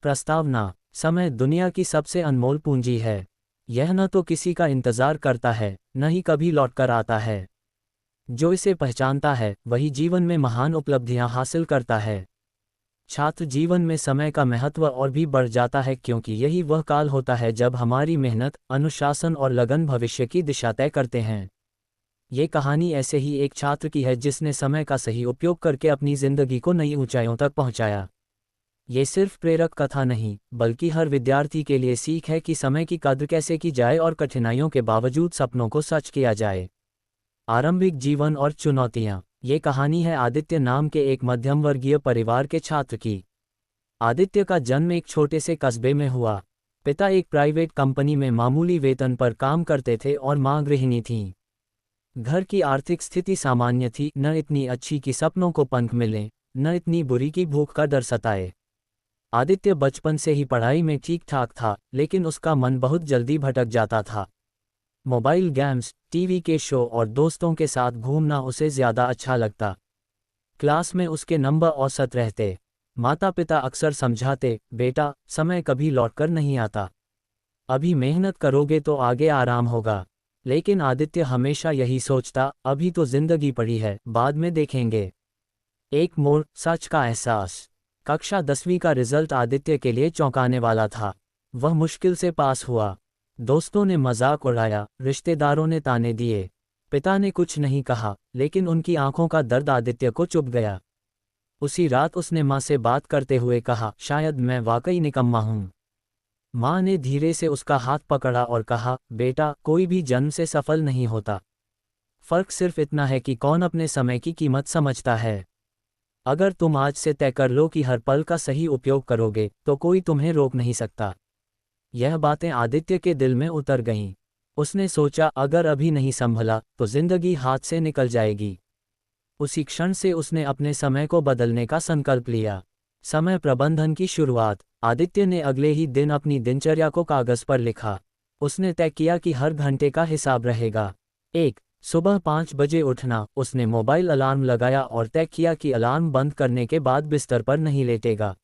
प्रस्तावना। समय दुनिया की सबसे अनमोल पूंजी है। यह न तो किसी का इंतजार करता है, न ही कभी लौटकर आता है। जो इसे पहचानता है वही जीवन में महान उपलब्धियां हासिल करता है। छात्र जीवन में समय का महत्व और भी बढ़ जाता है, क्योंकि यही वह काल होता है जब हमारी मेहनत, अनुशासन और लगन भविष्य की दिशा तय करते हैं। ये कहानी ऐसे ही एक छात्र की है जिसने समय का सही उपयोग करके अपनी जिंदगी को नई ऊंचाइयों तक पहुंचाया। ये सिर्फ प्रेरक कथा नहीं, बल्कि हर विद्यार्थी के लिए सीख है कि समय की कद्र कैसे की जाए और कठिनाइयों के बावजूद सपनों को सच किया जाए। आरंभिक जीवन और चुनौतियां। ये कहानी है आदित्य नाम के एक मध्यम वर्गीय परिवार के छात्र की। आदित्य का जन्म एक छोटे से कस्बे में हुआ। पिता एक प्राइवेट कंपनी में मामूली वेतन पर काम करते थे और मां गृहिणी थीं। घर की आर्थिक स्थिति सामान्य थी, न इतनी अच्छी कि सपनों को पंख मिलें, न इतनी बुरी कि भूख का डर सताए। आदित्य बचपन से ही पढ़ाई में ठीक ठाक था, लेकिन उसका मन बहुत जल्दी भटक जाता था। मोबाइल गेम्स, टीवी के शो और दोस्तों के साथ घूमना उसे ज़्यादा अच्छा लगता। क्लास में उसके नंबर औसत रहते। माता पिता अक्सर समझाते, बेटा, समय कभी लौटकर नहीं आता। अभी मेहनत करोगे तो आगे आराम होगा। लेकिन आदित्य हमेशा यही सोचता, अभी तो जिंदगी पड़ी है, बाद में देखेंगे। एक मोड़, सच का एहसास। कक्षा 10वीं का रिजल्ट आदित्य के लिए चौंकाने वाला था। वह मुश्किल से पास हुआ। दोस्तों ने मजाक उड़ाया, रिश्तेदारों ने ताने दिए। पिता ने कुछ नहीं कहा, लेकिन उनकी आंखों का दर्द आदित्य को चुभ गया। उसी रात उसने मां से बात करते हुए कहा, शायद मैं वाकई निकम्मा हूं। मां ने धीरे से उसका हाथ पकड़ा और कहा, बेटा, कोई भी जन्म से सफल नहीं होता। फर्क सिर्फ इतना है कि कौन अपने समय की कीमत समझता है। अगर तुम आज से तय कर लो कि हर पल का सही उपयोग करोगे, तो कोई तुम्हें रोक नहीं सकता। यह बातें आदित्य के दिल में उतर गईं। उसने सोचा, अगर अभी नहीं संभला तो जिंदगी हाथ से निकल जाएगी। उसी क्षण से उसने अपने समय को बदलने का संकल्प लिया। समय प्रबंधन की शुरुआत। आदित्य ने अगले ही दिन अपनी दिनचर्या को कागज पर लिखा। उसने तय किया कि हर घंटे का हिसाब रहेगा। 1. सुबह 5 बजे उठना। उसने मोबाइल अलार्म लगाया और तय किया कि अलार्म बंद करने के बाद बिस्तर पर नहीं लेटेगा।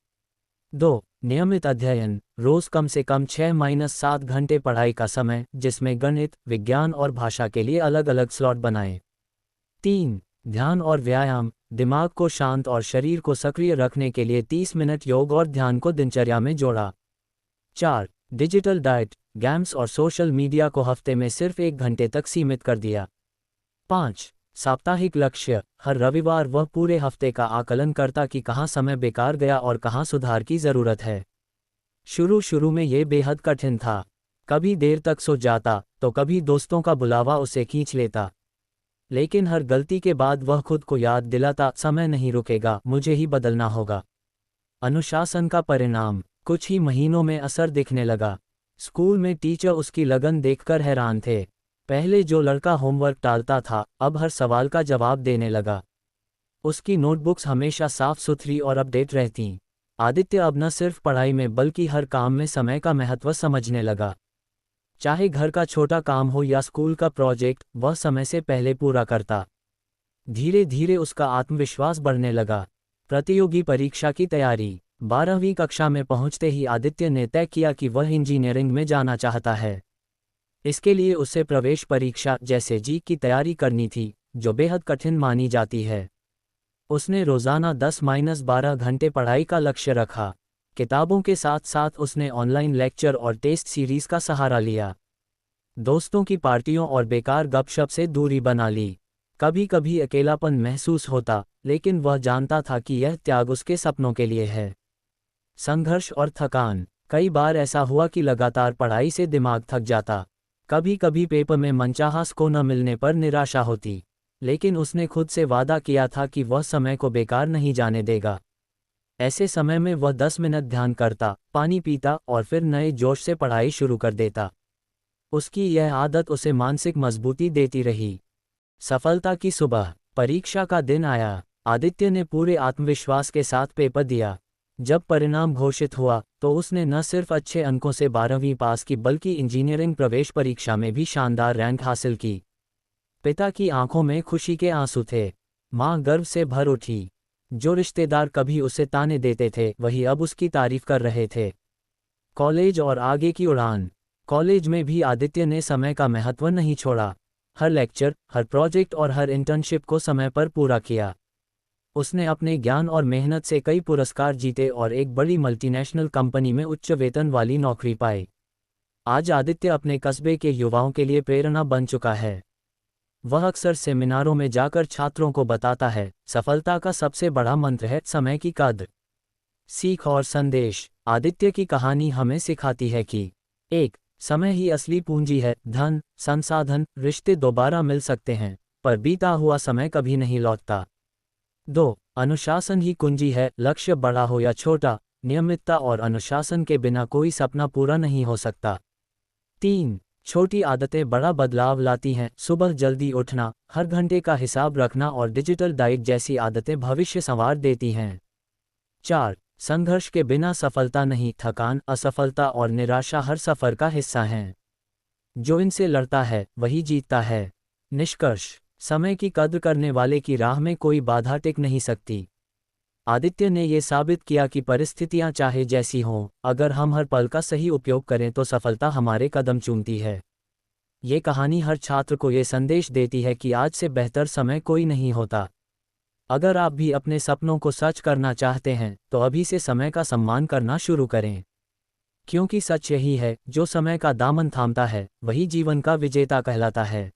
2. नियमित अध्ययन। रोज कम से कम 6-7 घंटे पढ़ाई का समय, जिसमें गणित, विज्ञान और भाषा के लिए अलग अलग स्लॉट बनाएं। 3. ध्यान और व्यायाम। दिमाग को शांत और शरीर को सक्रिय रखने के लिए 30 मिनट योग और ध्यान को दिनचर्या में जोड़ा। 4. Digital diet. गेम्स और सोशल मीडिया को हफ्ते में सिर्फ 1 घंटे तक सीमित कर दिया। 5. साप्ताहिक लक्ष्य। हर रविवार वह पूरे हफ्ते का आकलन करता कि कहाँ समय बेकार गया और कहाँ सुधार की ज़रूरत है। शुरू में ये बेहद कठिन था। कभी देर तक सो जाता, तो कभी दोस्तों का बुलावा उसे खींच लेता। लेकिन हर गलती के बाद वह खुद को याद दिलाता, समय नहीं रुकेगा, मुझे ही बदलना होगा। अनुशासन का परिणाम। कुछ ही महीनों में असर दिखने लगा। स्कूल में टीचर उसकी लगन देखकर हैरान थे। पहले जो लड़का होमवर्क टालता था, अब हर सवाल का जवाब देने लगा। उसकी नोटबुक्स हमेशा साफ सुथरी और अपडेट रहतीं। आदित्य अब न सिर्फ पढ़ाई में बल्कि हर काम में समय का महत्व समझने लगा। चाहे घर का छोटा काम हो या स्कूल का प्रोजेक्ट, वह समय से पहले पूरा करता। धीरे धीरे उसका आत्मविश्वास बढ़ने लगा। प्रतियोगी परीक्षा की तैयारी। 12वीं कक्षा में पहुंचते ही आदित्य ने तय किया कि वह इंजीनियरिंग में जाना चाहता है। इसके लिए उसे प्रवेश परीक्षा जैसे जी की तैयारी करनी थी, जो बेहद कठिन मानी जाती है। उसने रोज़ाना 10-12 घंटे पढ़ाई का लक्ष्य रखा। किताबों के साथ साथ उसने ऑनलाइन लेक्चर और टेस्ट सीरीज़ का सहारा लिया। दोस्तों की पार्टियों और बेकार गपशप से दूरी बना ली। कभी कभी अकेलापन महसूस होता, लेकिन वह जानता था कि यह त्याग उसके सपनों के लिए है। संघर्ष और थकान। कई बार ऐसा हुआ कि लगातार पढ़ाई से दिमाग थक जाता। कभी कभी पेपर में मनचाहा स्कोर न मिलने पर निराशा होती, लेकिन उसने खुद से वादा किया था कि वह समय को बेकार नहीं जाने देगा। ऐसे समय में वह 10 मिनट ध्यान करता, पानी पीता और फिर नए जोश से पढ़ाई शुरू कर देता। उसकी यह आदत उसे मानसिक मजबूती देती रही। सफलता की सुबह। परीक्षा का दिन आया। आदित्य ने पूरे आत्मविश्वास के साथ पेपर दिया। जब परिणाम घोषित हुआ, तो उसने न सिर्फ अच्छे अंकों से 12वीं पास की, बल्कि इंजीनियरिंग प्रवेश परीक्षा में भी शानदार रैंक हासिल की। पिता की आंखों में खुशी के आंसू थे। मां गर्व से भर उठी। जो रिश्तेदार कभी उसे ताने देते थे वही अब उसकी तारीफ कर रहे थे। कॉलेज और आगे की उड़ान। कॉलेज में भी आदित्य ने समय का महत्व नहीं छोड़ा। हर लेक्चर, हर प्रोजेक्ट और हर इंटर्नशिप को समय पर पूरा किया। उसने अपने ज्ञान और मेहनत से कई पुरस्कार जीते और एक बड़ी मल्टीनेशनल कंपनी में उच्च वेतन वाली नौकरी पाई। आज आदित्य अपने कस्बे के युवाओं के लिए प्रेरणा बन चुका है। वह अक्सर सेमिनारों में जाकर छात्रों को बताता है, सफलता का सबसे बड़ा मंत्र है समय की कद्र। सीख और संदेश। आदित्य की कहानी हमें सिखाती है कि 1. समय ही असली पूंजी है। धन, संसाधन, रिश्ते दोबारा मिल सकते हैं, पर बीता हुआ समय कभी नहीं लौटता। 2. अनुशासन ही कुंजी है। लक्ष्य बड़ा हो या छोटा, नियमितता और अनुशासन के बिना कोई सपना पूरा नहीं हो सकता। 3. छोटी आदतें बड़ा बदलाव लाती हैं। सुबह जल्दी उठना, हर घंटे का हिसाब रखना और डिजिटल डाइट जैसी आदतें भविष्य संवार देती हैं। 4. संघर्ष के बिना सफलता नहीं। थकान, असफलता और निराशा हर सफर का हिस्सा हैं। जो इनसे लड़ता है वही जीतता है। निष्कर्ष। समय की कद्र करने वाले की राह में कोई बाधा टिक नहीं सकती। आदित्य ने ये साबित किया कि परिस्थितियां चाहे जैसी हों, अगर हम हर पल का सही उपयोग करें तो सफलता हमारे कदम चूमती है। ये कहानी हर छात्र को ये संदेश देती है कि आज से बेहतर समय कोई नहीं होता। अगर आप भी अपने सपनों को सच करना चाहते हैं तो अभी से समय का सम्मान करना शुरू करें। क्योंकि सच यही है, जो समय का दामन थामता है वही जीवन का विजेता कहलाता है।